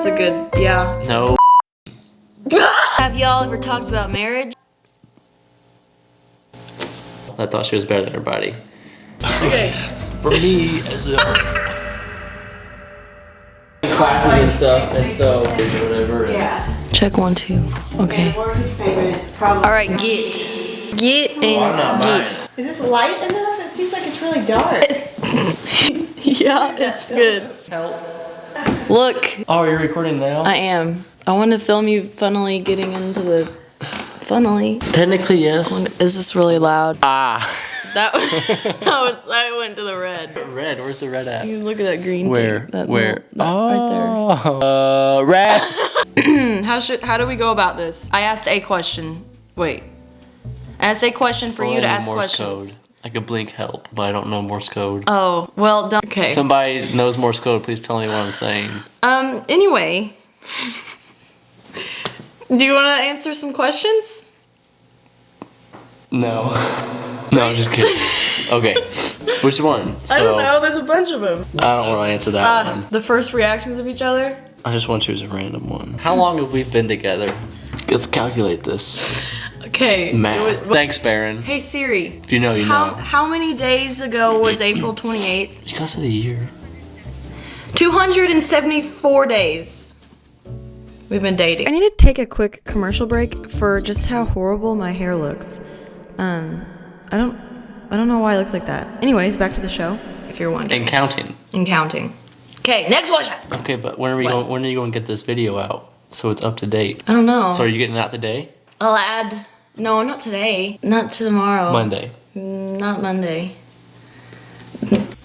That's a good, yeah. No. Have y'all ever talked about marriage? I thought she was better than everybody. Okay. For me, as a classes and stuff, and so whatever. Yeah. Check 1, 2. Okay. Mortgage payment, probably. All right, get and I'm not buying get. it. Is this light enough? It seems like it's really dark. Yeah, it's good. Help. Look, Oh, you're recording now? I am. I want to film you funnily getting into the funnily. Technically, yes. Is this really loud? Ah. That went to the red. Red. Where's the red at? You can look at that green Where? thing. That Where? right there. Red. How do we go about this? I asked a question. Wait. I asked a question for you to ask Morse questions. Code. I could blink help, but I don't know Morse code. Oh, well done. Okay. Somebody knows Morse code, please tell me what I'm saying. Anyway. Do you want to answer some questions? No. No, I'm just kidding. Okay. Which one? I don't know. There's a bunch of them. I don't want to answer that one. The first reactions of each other? I just want to choose a random one. How long have we been together? Let's calculate this. Okay. Math. Thanks, Baron. Hey Siri. If you know, you know. How many days ago was April 28th? You guys said a year. 274 days. We've been dating. I need to take a quick commercial break for just how horrible my hair looks. I don't know why it looks like that. Anyways, back to the show. If you're wondering. And counting. And counting. Okay, next question. Okay, but when are you going to get this video out so it's up to date? I don't know. So are you getting it out today? I'll add. No, not today. Not tomorrow. Monday. Not Monday.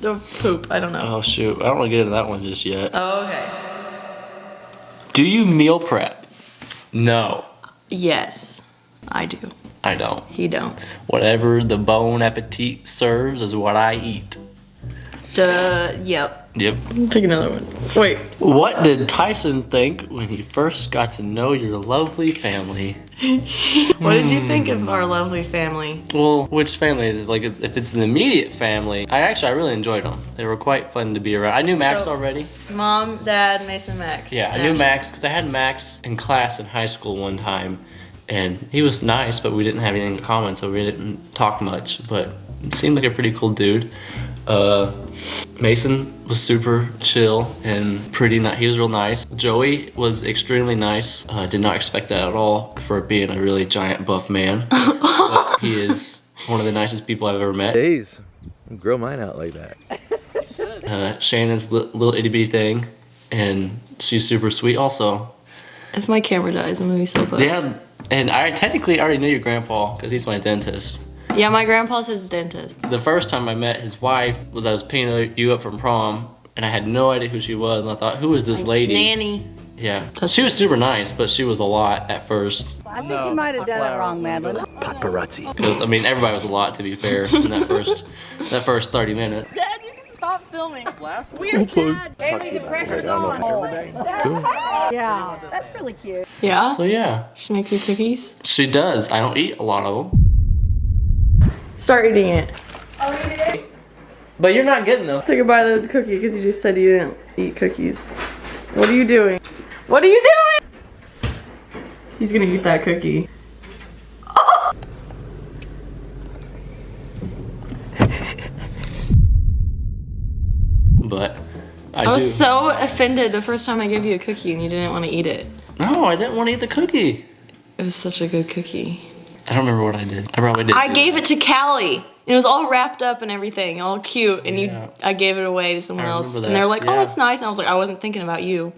The poop. I don't know. Oh shoot, I don't want to get into that one just yet. Oh, okay. Do you meal prep? No, Yes, I do. I don't. He don't. Whatever the bon appetit serves is what I eat. Duh. Yep. Yep. Pick another one. Wait. What did Tyson think when he first got to know your lovely family? What did you think of our lovely family? Well, which family is it? Like, if it's an immediate family, I really enjoyed them. They were quite fun to be around. I knew Max already. Mom, Dad, Mason, Max. Yeah, I knew Max because I had Max in class in high school one time, and he was nice, but we didn't have anything in common, so we didn't talk much. But he seemed like a pretty cool dude. Mason was super chill and pretty nice. He was real nice. Joey was extremely nice. Did not expect that at all for being a really giant buff man. But he is one of the nicest people I've ever met. days, grow mine out like that. Shannon's little itty bitty thing, and she's super sweet also. If my camera dies, I'm gonna be so bummed. Yeah, and I technically already knew your grandpa because he's my dentist. Yeah, my grandpa's his dentist. The first time I met his wife was I was picking you up from prom, and I had no idea who she was, and I thought, who is this lady? Nanny. Yeah, she was super nice, but she was a lot at first. I think you might have done it wrong, Madeline. Paparazzi. Because, I mean, everybody was a lot, to be fair, in that first 30 minutes. Dad, you can stop filming. Weird, Dad. Baby, the pressure's on. Cool. Yeah, that's really cute. Yeah? So yeah, She makes you cookies? she does. I don't eat a lot of them. Start eating it. But you're not getting them. Take a bite of the cookie because you just said you didn't eat cookies. What are you doing? What are you doing? He's gonna eat that cookie. Oh! But I was so offended the first time I gave you a cookie and you didn't want to eat it. No, I didn't want to eat the cookie. It was such a good cookie. I don't remember what I did. I probably did. I gave it to Callie. It was all wrapped up and everything, all cute, and I gave it away to someone else. remember And they're that, like, oh, yeah. that's nice. And I was like, I wasn't thinking about you.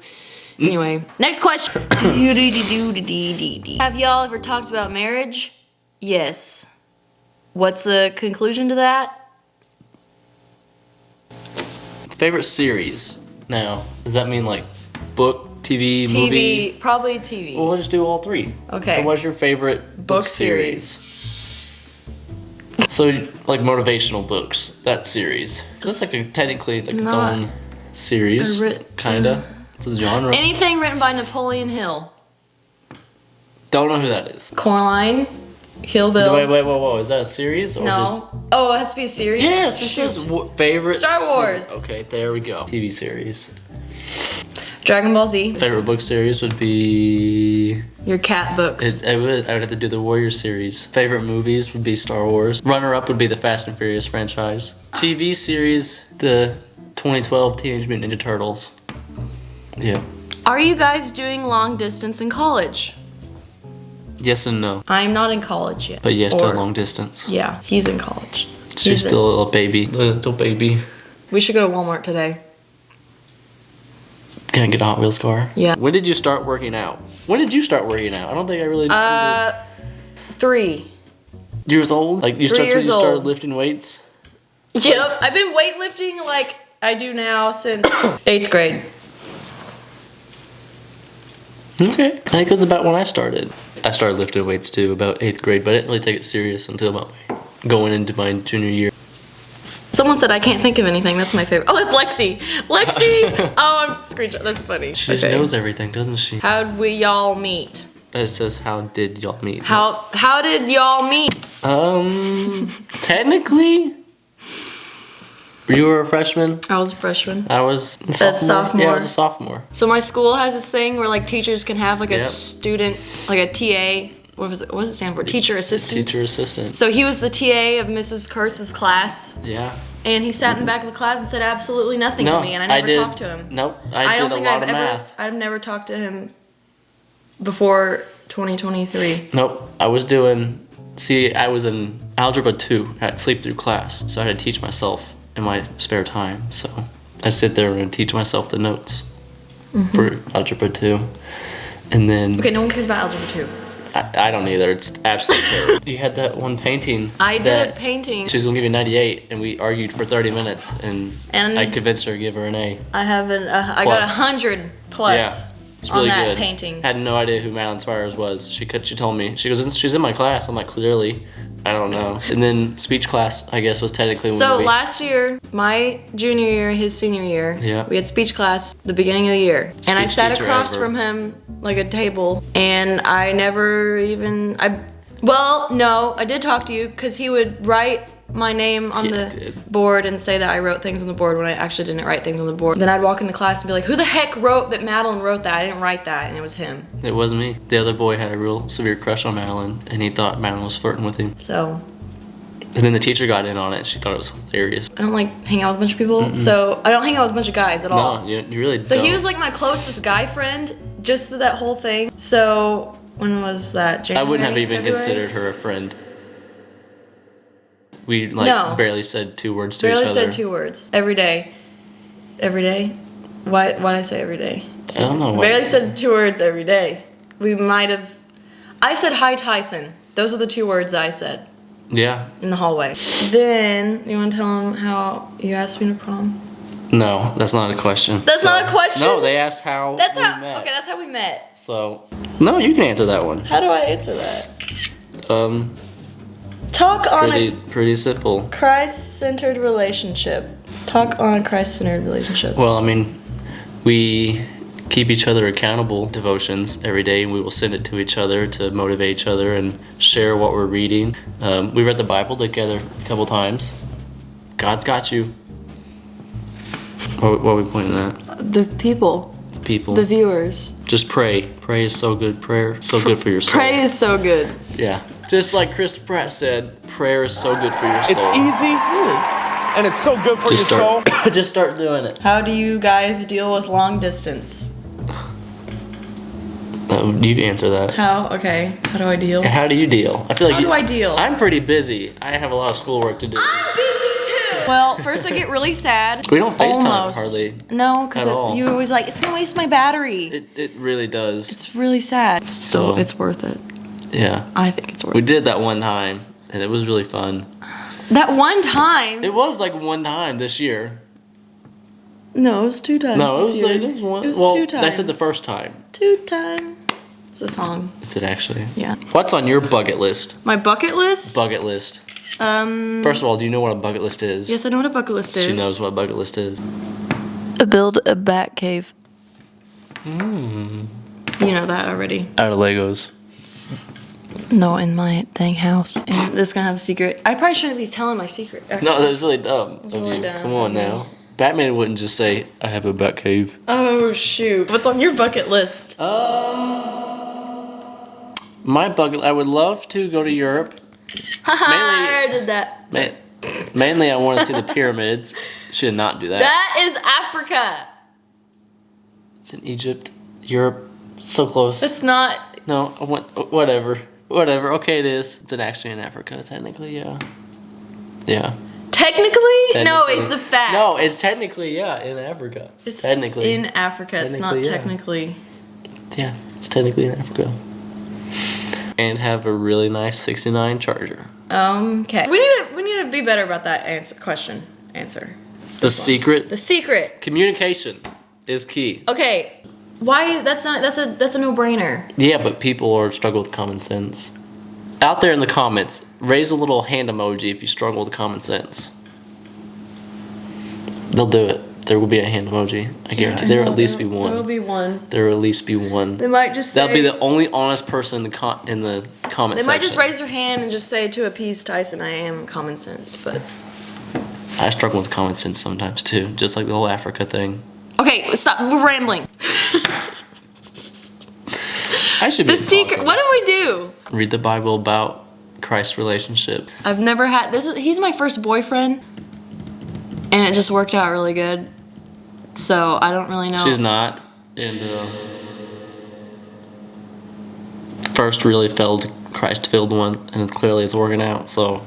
Anyway, next question. Have y'all ever talked about marriage? Yes. What's the conclusion to that? Favorite series? Now, does that mean like book, TV, movie? Probably TV. Well, we'll just do all three. Okay. So what's your favorite Book series. So like motivational books, that series. 'Cause that's like technically like its Not own series, kinda. It's a genre. Anything written by Napoleon Hill. Don't know who that is. Coraline, Kill Bill. Wait, whoa. Is that a series or just? No. Oh, it has to be a series? Yes, it says favorite. Star Wars. Okay, there we go. TV series. Dragon Ball Z. Favorite book series would be... Your cat books. I would have to do the Warrior series. Favorite movies would be Star Wars. Runner-up would be the Fast and Furious franchise. TV series, the 2012 Teenage Mutant Ninja Turtles. Yeah. Are you guys doing long distance in college? Yes and no. I'm not in college yet. But yes to Or- long distance. Yeah, he's in college. She's still a baby. Little baby. We should go to Walmart today. Can I get a Hot Wheels car? Yeah. When did you start working out? When did you start working out? I don't think I really... 3 years old? Like you 3 years started old. lifting weights? Yep, I've been weightlifting like I do now since 8th grade. Okay. I think that's about when I started. I started lifting weights too, about 8th grade, but I didn't really take it serious until about going into my junior year. Someone said I can't think of anything. That's my favorite. Oh, that's Lexi. Lexi! Oh, I'm screenshot. That's funny. She just knows everything, doesn't she? How'd we y'all meet? It says, how did y'all meet? How did y'all meet? Technically, you were a freshman. I was a freshman. I was a sophomore. That's sophomore. Yeah, I was a sophomore. So my school has this thing where like teachers can have like a Yep. student, like a TA. What does it stand for? Teacher assistant. Teacher assistant. So he was the TA of Mrs. Kurtz's class, Yeah. and he sat in the back of the class and said absolutely nothing to me, and I never did. talked to him. Nope. I don't did think a lot I've of ever. math. I've never talked to him before 2023. Nope. I was in Algebra 2 at sleep through class, so I had to teach myself in my spare time. So I sit there and teach myself the notes for Algebra 2. And then Okay, no one cares about Algebra 2. I don't either. It's absolutely terrible. You had that one painting. I did that a painting. She was gonna give you 98, and we argued for 30 minutes, and And- I convinced her to give her an A. I have I got Plus. 100 plus Yeah, it's on really that good. painting. Had no idea who Madeline Spires was. She told me. She goes, she's in my class. I'm like, clearly, I don't know. And then speech class, I guess, was technically when So we. last year, my junior year, his senior year, Yeah. we had speech class the beginning of the year. And I Speech sat teacher across ever. from him like a table, and I never even I did talk to you because he would write my name on Yeah, the did. board and say that I wrote things on the board when I actually didn't write things on the board. Then I'd walk into class and be like, who the heck wrote that Madeline wrote that? I didn't write that, and it was him. It wasn't me. The other boy had a real severe crush on Madeline, and he thought Madeline was flirting with him. So And then the teacher got in on it. And she thought it was hilarious. I don't like hang out with a bunch of people. So I don't hang out with a bunch of guys at all. No, you really So don't. he was like my closest guy friend, just that whole thing. So when was that? I January, wouldn't have even February? considered her a friend. We No. barely said 2 words to Barely each other. said 2 words every day. Every day? Why'd I say every day? I don't know. Why. Barely said 2 words every day. We might have. I said hi Tyson. Those are the 2 words I said Yeah. in the hallway. Then you want to tell him how you asked me to prom? No, that's not a question. That's not a question? No, they asked how That's we how. met. Okay, that's how we met. So, no, you can answer that one. How do I answer that? Talk on a Pretty simple. Christ-centered relationship. Talk on a Christ-centered relationship. Well, I mean, we keep each other accountable devotions every day, and we will send it to each other to motivate each other and share what we're reading. We read the Bible together a couple times. God's got you. What are we pointing at? The people, People. the viewers. Just pray. Pray is so good. Prayer is so good for your soul. Pray is so good. Yeah. Just like Chris Pratt said, prayer is so good for your soul. It's easy and it's so good for Just your start, soul. just start doing it. How do you guys deal with long distance? You can answer that. How? Okay. How do I deal? How do you deal? I feel like How do I deal? I'm pretty busy. I have a lot of schoolwork to do. I'm busy too. Well, first I get really sad. We don't FaceTime Almost. hardly No, at all. because you always like it's gonna waste my battery. It really does. It's really sad. Still, So- it's worth it. Yeah. I think it's worth We it. did that one time, and it was really fun. That one time. It was like one time this year. No, it was 2 times. No, it this was year. like it was one. It was well, 2 times. I said the first time. 2 times. It's a song. Is it actually? Yeah. What's on your bucket list? My bucket list. Bucket list. First of all, do you know what a bucket list is? Yes, I know what a bucket list is. She knows what a bucket list is. Build a bat cave. Hmm. You know that already. Out of Legos. No, in my dang house. And this is gonna have a secret. I probably shouldn't be telling my secret. No, that was really dumb of really you. dumb. Come on now. Batman wouldn't just say, I have a bat cave. Oh shoot. What's on your bucket list? My bucket, I would love to go to Europe. I already did that. Mainly I want to see the pyramids. Should not do that. That is Africa. It's in Egypt, Europe, so close. It's not. No, I want, whatever. Okay, it is. It's actually in Africa, technically, yeah. Yeah. Technically? No, it's a fact. No, it's technically, yeah, in Africa. It's technically. in Africa. It's not technically. Yeah, it's technically in Africa. And have a really nice 69 Charger. Okay. We need to be better about that question. The secret? The secret. Communication is key. Okay. Why? That's a no-brainer. Yeah, but people are struggle with common sense. Out there in the comments, raise a little hand emoji if you struggle with common sense. They'll do it. There will be a hand emoji. I guarantee. There will at least be one. There will be one. There will at least be one. They might just say. That'll be the only honest person in the comment section. They might just raise their hand and just say, to appease Tyson, I am common sense, but. I struggle with common sense sometimes too, just like the whole Africa thing. Okay, stop. We're rambling. I should be The secret. What do we do? Read the Bible about Christ's relationship. I've never had he's my first boyfriend, and it just worked out really good. So I don't really know. She's not, and first really failed Christ-filled one, and clearly it's working out. So.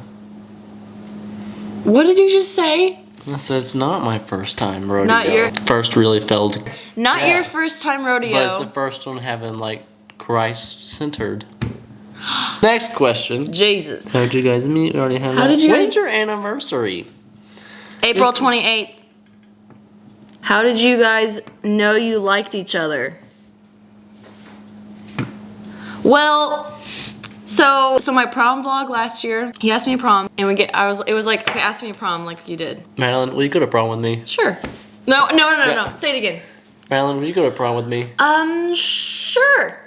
What did you just say? I said it's not my first time rodeo. Not your first really failed. Not your first time rodeo. But it's the first one having like Christ-centered. Next question. Jesus. How'd you guys meet? We already have How that. did you When's guys- your anniversary? April 28th. How did you guys know you liked each other? Well, so my prom vlog last year, he asked me to prom, and it was like, okay, ask me to prom like you did. Madeline, will you go to prom with me? Sure. No. Say it again. Madeline, will you go to prom with me? Sure.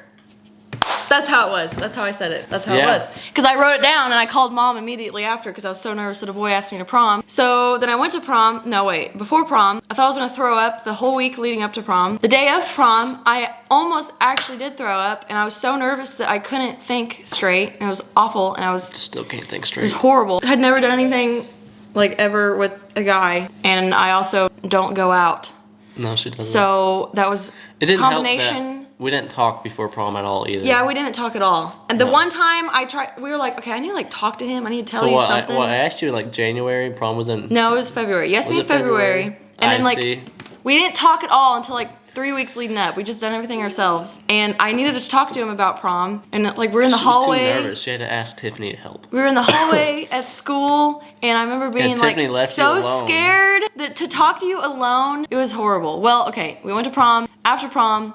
That's how it was. That's how I said it. That's how it Yeah. was. Because I wrote it down and I called mom immediately after because I was so nervous that a boy asked me to prom. So then I went to prom. No, wait. Before prom, I thought I was going to throw up the whole week leading up to prom. The day of prom, I almost actually did throw up, and I was so nervous that I couldn't think straight. And it was awful, and I was... Still can't think It straight. was horrible. I had never done anything like ever with a guy, and I also don't go out. No, she doesn't. So that was it didn't combination... help that we didn't talk before prom at all either. Yeah, we didn't talk at all. And the No. one time I tried, we were like, okay, I need to like talk to him. I need to tell you something. I asked you in like January, prom was in... No, it was February. You asked me in Was it February? February. And then like, see. we didn't talk at all until like 3 weeks leading up. We just done everything ourselves. And I needed to talk to him about prom. And like, we're in the hallway. She was too nervous. She had to ask Tiffany to help. We were in the hallway at school, and I remember being like Tiffany left you so alone. scared that to talk to you alone, it was horrible. Well, okay, we went to prom. After prom,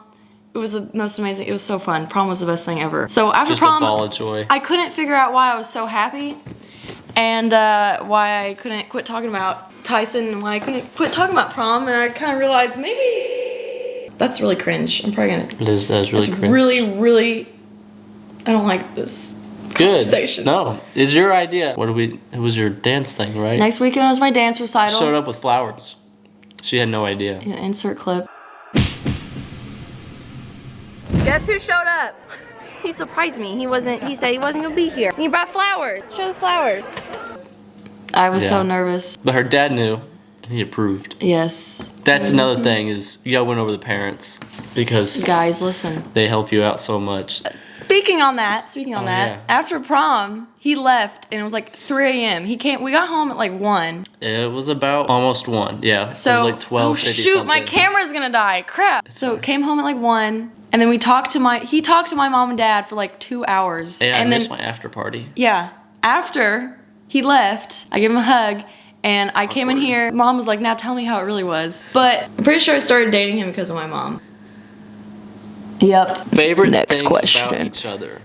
it was the most amazing. It was so fun. Prom was the best thing ever. So after Just prom, a ball of joy. I couldn't figure out why I was so happy, and why I couldn't quit talking about Tyson, and why I couldn't quit talking about prom. And I kind of realized maybe that's really cringe. I'm probably gonna. That is really It's cringe. really. I don't like this. Good. Conversation. No, it's your idea. It was your dance thing, right? Next weekend was my dance recital. Showed up with flowers. She had no idea. Yeah, insert clip. Guess who showed up? He surprised me. He said he wasn't gonna be here. He brought flowers. Show the flowers. I was so Yeah. nervous. But her dad knew, and he approved. Yes. That's another thing is you gotta win over the parents because Guys, listen. they help you out so much. Speaking on that, yeah. after prom, he left and it was like 3 a.m. We got home at like 1. It was about almost 1. Yeah. So, it was like 12. oh shoot, my camera's gonna die. Crap. So came home at like 1, and then he talked to my mom and dad for like 2 hours. Yeah, and I missed then, my after party. yeah, after he left, I gave him a hug, and I came in here. Mom was like, now tell me how it really was. But I'm pretty sure I started dating him because of my mom. Yep. Favorite Next thing question. about each other.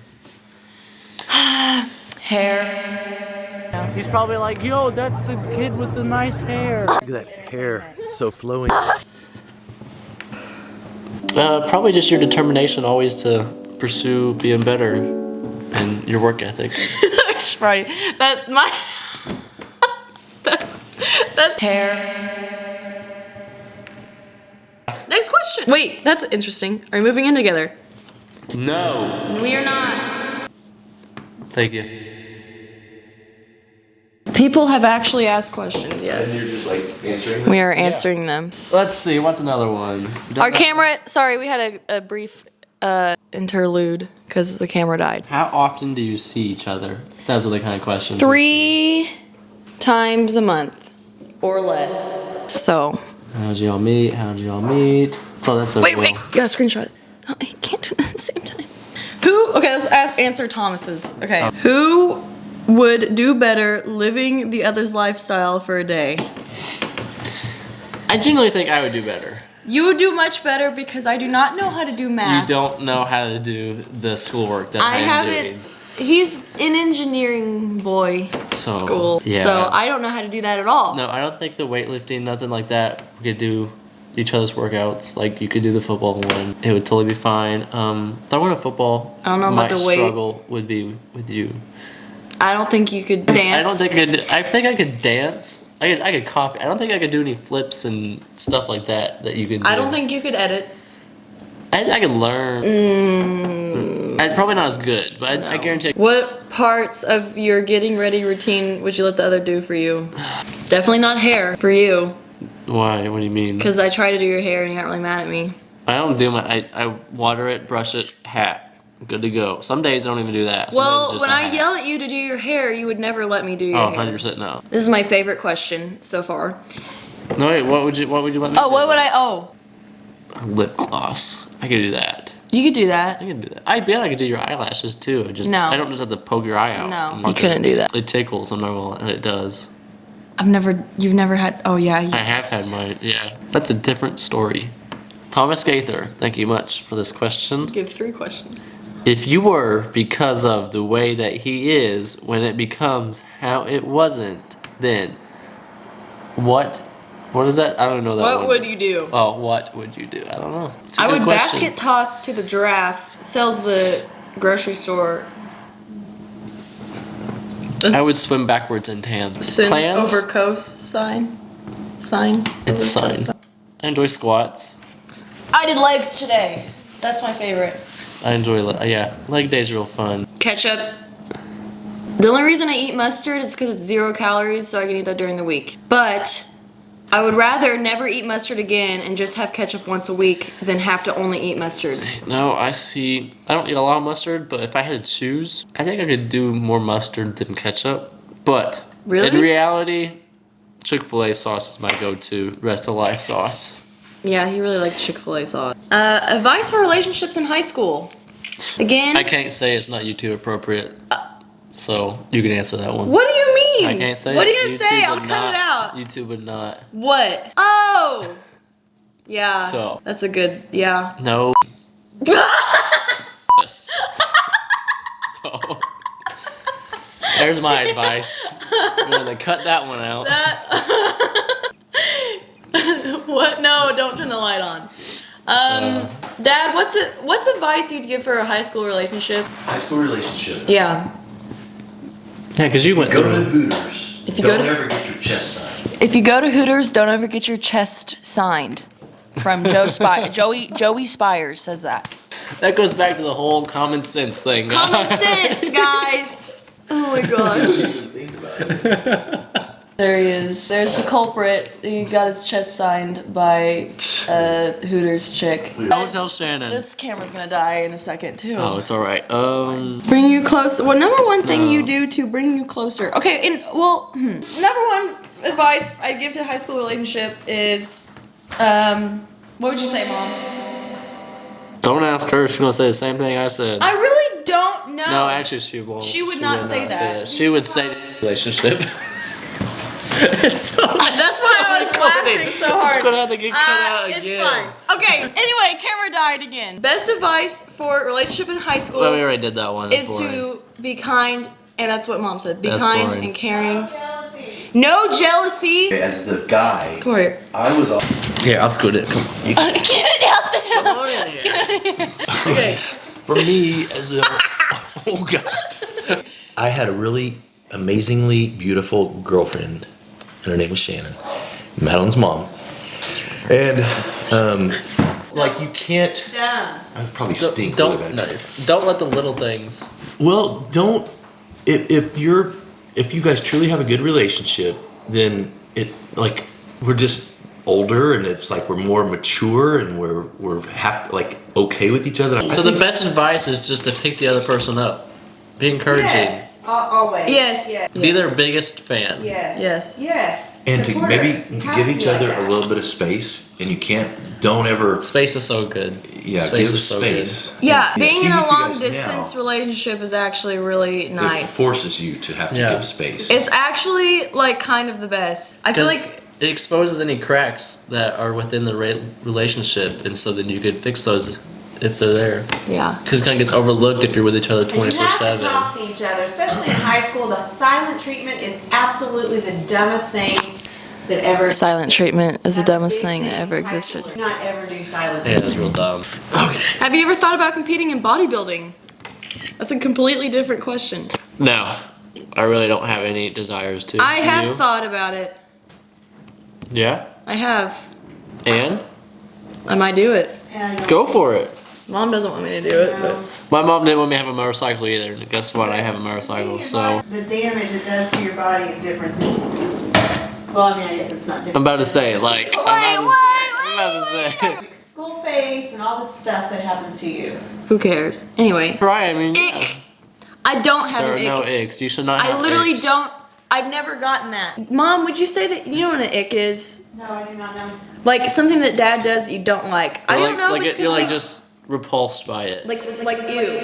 Hair. He's probably like, yo, that's the kid with the nice hair. Look at that hair, so flowing. Probably just your determination always to pursue being better and your work ethic. That's right. That's hair. Next question. Wait, that's interesting. Are we moving in together? No. We are not. Thank you. People have actually asked questions, And you're yes. just like answering them? We are answering them. Let's see. What's another one? Our camera, sorry, we had a brief interlude because the camera died. How often do you see each other? Those are the kind of questions. 3 times a month or less. So. How'd y'all meet? How'd y'all meet? So that's a Wait, real- you gotta screenshot it. No, I can't do it at the same time. Who, okay, let's answer Thomas's. Okay. Who would do better living the other's lifestyle for a day? I genuinely think I would do better. You would do much better because I do not know how to do math. You don't know how to do the schoolwork that I am haven't. doing. He's an engineering boy school, yeah. so I don't know how to do that at all. No, I don't think the weightlifting, nothing like that. We could do each other's workouts. Like you could do the football one. It would totally be fine. Throwing a football. I don't know about my the weight. struggle would be with you. I don't think you could dance. I don't think I think I could dance. I could copy. I don't think I could do any flips and stuff like that you can do. I don't think you could edit. I could learn. I'd probably not as good, but I guarantee. What parts of your getting ready routine would you let the other do for you? Definitely not hair for you, Why? What do you mean? because I try to do your hair and you got really mad at me. I don't do I water it, brush it, hat. Good to go. Some days I don't even do that. Some days Well, it's just when a I hat. yell at you to do your hair, you would never let me do your Oh, hair. 100% no. This is my favorite question so far. No, wait, what would you let me Oh, do? what would I? Oh, Lip gloss. I could do that. you could do that. I could do that. I bet I could do your eyelashes too. No. I don't just have to poke your eye out. No, you couldn't do that. It tickles. I'm not gonna. It does. You've never had. Oh yeah. I have had mine. Yeah. That's a different story. Thomas Gaither, thank you much for this question. Give 3 questions. If you were because of the way that he is when it becomes how it wasn't, then what is that? I don't know that What one. would you do? Oh, what would you do? I don't know. It's a I good would question. basket toss to the giraffe. Sells the grocery store. I would swim backwards in tan. Plans? Over coast sign. Sign. It's Over sign. coast I enjoy squats. I did legs today. That's my favorite. I enjoy, leg days are real fun. Ketchup. The only reason I eat mustard is because it's 0 calories, so I can eat that during the week. But I would rather never eat mustard again and just have ketchup once a week than have to only eat mustard. No, I don't eat a lot of mustard, but if I had to choose, I think I could do more mustard than ketchup. But Really? in reality, Chick-fil-A sauce is my go-to rest of life sauce. Yeah, he really likes Chick-fil-A sauce. Advice for relationships in high school. Again, I can't say it's not YouTube appropriate, so you can answer that one. what do you mean? I can't say What it. are you gonna say? YouTube I'll would cut not- it out. YouTube would not. What? Oh! Yeah. So. That's a good, yeah. No. Yes. So. There's my advice. I'm gonna cut that one out. What? No, don't turn the light on. Dad, what's advice you'd give for a high school relationship? High school relationship. Yeah. Yeah, because you went Go to through. Hooters. If you go Don't to- ever get your chest signed. If you go to Hooters, don't ever get your chest signed. From Joey Spires says that. That goes back to the whole common sense thing. Common sense, guys. Oh my gosh. Think about it. There he is. There's the culprit. He got his chest signed by a Hooters chick. Don't tell Shannon. This camera's gonna die in a second too. Oh, it's alright. Bring you closer. What number one thing you do to bring you closer? Okay, number one advice I'd give to a high school relationship is, what would you say, Mom? Don't ask her. She's gonna say the same thing I said. I really don't know. No, actually, she won't. She would not say that. She would say relationship. It's so. That's why I was laughing so hard. It's gonna have to get cut out again. It's fine. Okay, anyway, camera died again. Best advice for relationship in high school Well, we already did that one. It's is boring. to be kind, and that's what Mom said. Be That's kind boring. and caring. No jealousy. As the guy, Come here. I was all. Here, I'll scoot it. Come on. You Get it out. come on in here. Okay. For me, as a. Oh, God. I had a really amazingly beautiful girlfriend, and her name was Shannon, Madeline's mom. And like you can't. Dumb. I would probably stink. Don't really bad. don't let the little things. Well, don't. If you guys truly have a good relationship, then we're just older and it's like we're more mature and we're happy, like okay with each other. So the best advice is just to pick the other person up. Be encouraging. Yes. Always. Yes. Yes. Be their biggest fan. Yes. Yes. Yes. And to Support maybe her. You have give to each be like other that. a little bit of space, and don't ever Space is so good. space. is so Space. Yeah, And being it's in easy a for you long guys distance now. relationship is actually really It nice. forces you to have to Yeah. give space. It's actually like kind of the best. I feel 'Cause like it exposes any cracks that are within the relationship, and so then you could fix those if they're there. yeah. Because it kind of gets overlooked if you're with each other And you have to 24/7. talk to each other, especially in high school. The silent treatment is absolutely the dumbest thing that ever. Silent treatment is the That's a dumbest big thing that in ever high existed. school. Do not ever do silent Yeah, treatment. it's real dumb. Have you ever thought about competing in bodybuilding? That's a completely different question. No, I really don't have any desires to. I have You? thought about it. Yeah, I have. and I might do it. And I don't go for it. Mom doesn't want me to do it, but know. My mom didn't want me to have a motorcycle either. And guess what? I have a motorcycle, so The damage it does to your body is different. Well, I mean, I guess it's not different. I'm about to say, like, I'm about to say. School face and all the stuff that happens to you. who cares? Anyway, Right, I mean, yeah. ick. I don't have There are an no ick. icks. You should not have I literally icks. don't. I've never gotten that. Mom, would you say that you know what an ick is? No, I do not know. Like something that Dad does that you don't like. I You're don't know like, if it's you're because like just repulsed by it. like ew.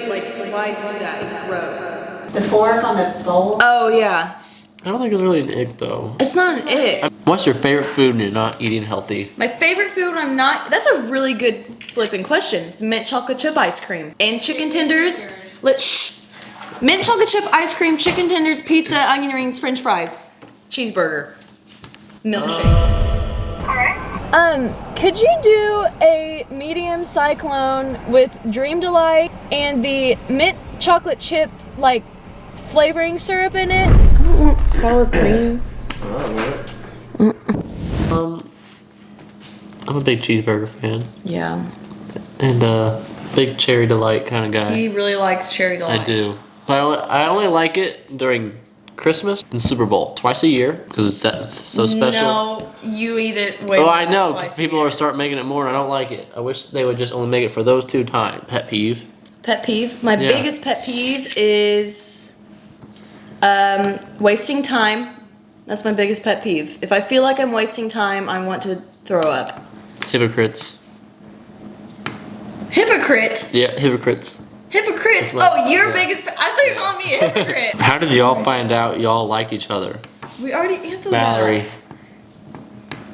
Like why does he do that? It's gross. The fork on the bowl. Oh yeah, I don't think it's really an ick though. it's not an ick. What's your favorite food when you're not eating healthy? My favorite food when I'm not. That's a really good flipping question. It's mint chocolate chip ice cream and chicken tenders. Mint chocolate chip ice cream, chicken tenders, pizza, onion rings, French fries, cheeseburger, milkshake. Could you do a medium cyclone with Dream Delight and the mint chocolate chip like flavoring syrup in it? I don't want sour cream. I'm a big cheeseburger fan Yeah, and big cherry delight kind of guy. he really likes cherry delight. I do, but I only like it during Christmas and Super Bowl twice a year because it's so special. No, you eat it way Oh, more I know, than because twice a people year. are starting making it more, and I don't like it. I wish they would just only make it for those 2 times. Pet peeve. Pet peeve. My Yeah. biggest pet peeve is wasting time. That's my biggest pet peeve. If I feel like I'm wasting time, I want to throw up. Hypocrites. Hypocrite. Yeah, hypocrites. Hypocrites. That's my- Oh, your yeah. biggest. I thought you were calling me a hypocrite. How did y'all find out y'all liked each other? We already answered Mallory. that.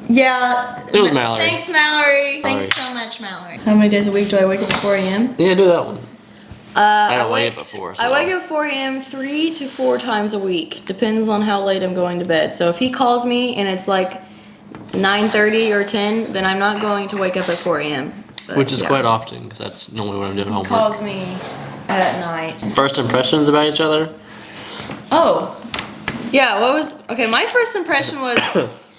Yeah. It was Mallory. Thanks, Mallory. Thanks so much, Mallory. How many days a week do I wake up at 4 a.m.? Yeah, do that one. I don't wake wake up before. So. I wake up at 4 a.m. 3 to 4 times a week. Depends on how late I'm going to bed. So if he calls me and it's like 9:30 or 10, then I'm not going to wake up at 4 a.m. But, Which is yeah. quite often, because that's normally when I'm doing He homework. calls me at night. First impressions about each other? Oh, yeah. What was okay? My first impression was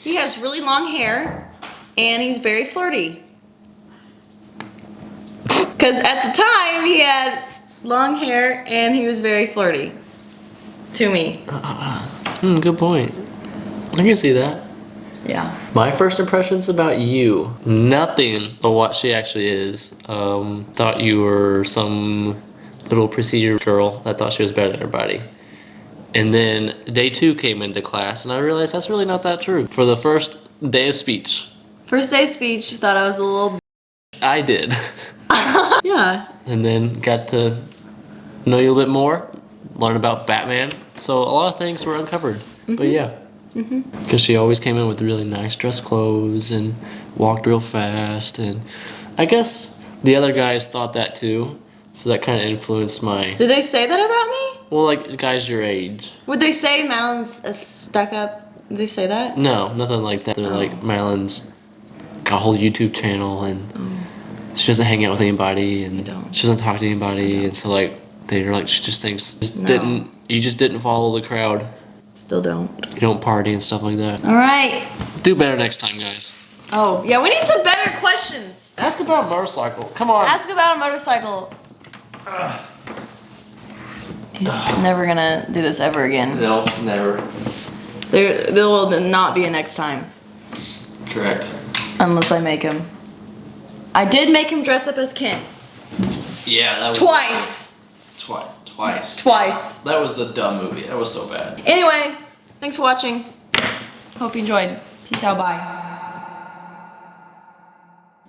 he has really long hair, and he's very flirty. Because at the time he had long hair and he was very flirty to me. Good point. I can see that. Yeah. My first impressions about you, nothing but what she actually is. Thought you were some little procedure girl that thought she was better than everybody. And then day 2 came into class, and I realized that's really not that true. For the first day of speech, First day of speech, thought I was a little. I did. Yeah. And then got to know you a little bit more, learn about Batman. So a lot of things were uncovered. But yeah. Because she always came in with really nice dress clothes and walked real fast. And I guess the other guys thought that too. So that kind of influenced my, Did they say that about me? well, like guys your age. Would they say Madeline's a stuck up? Did they say that? No, nothing like that. They're like, Marilyn's got a whole YouTube channel and she doesn't hang out with anybody and don't. she doesn't talk to anybody. And so like, they're like, she just thinks, you just didn't follow the crowd. Still don't. You don't party and stuff like that. All right. Do better next time, guys. Oh, yeah, we need some better questions. Ask about a motorcycle. Come on. Ask about a motorcycle. He's never gonna do this ever again. No, never. There will not be a next time. Correct. Unless I make him. I did make him dress up as Ken. Yeah, that was Twice. Twice. That was the dumb movie. That was so bad. Anyway, thanks for watching. Hope you enjoyed. Peace out, bye.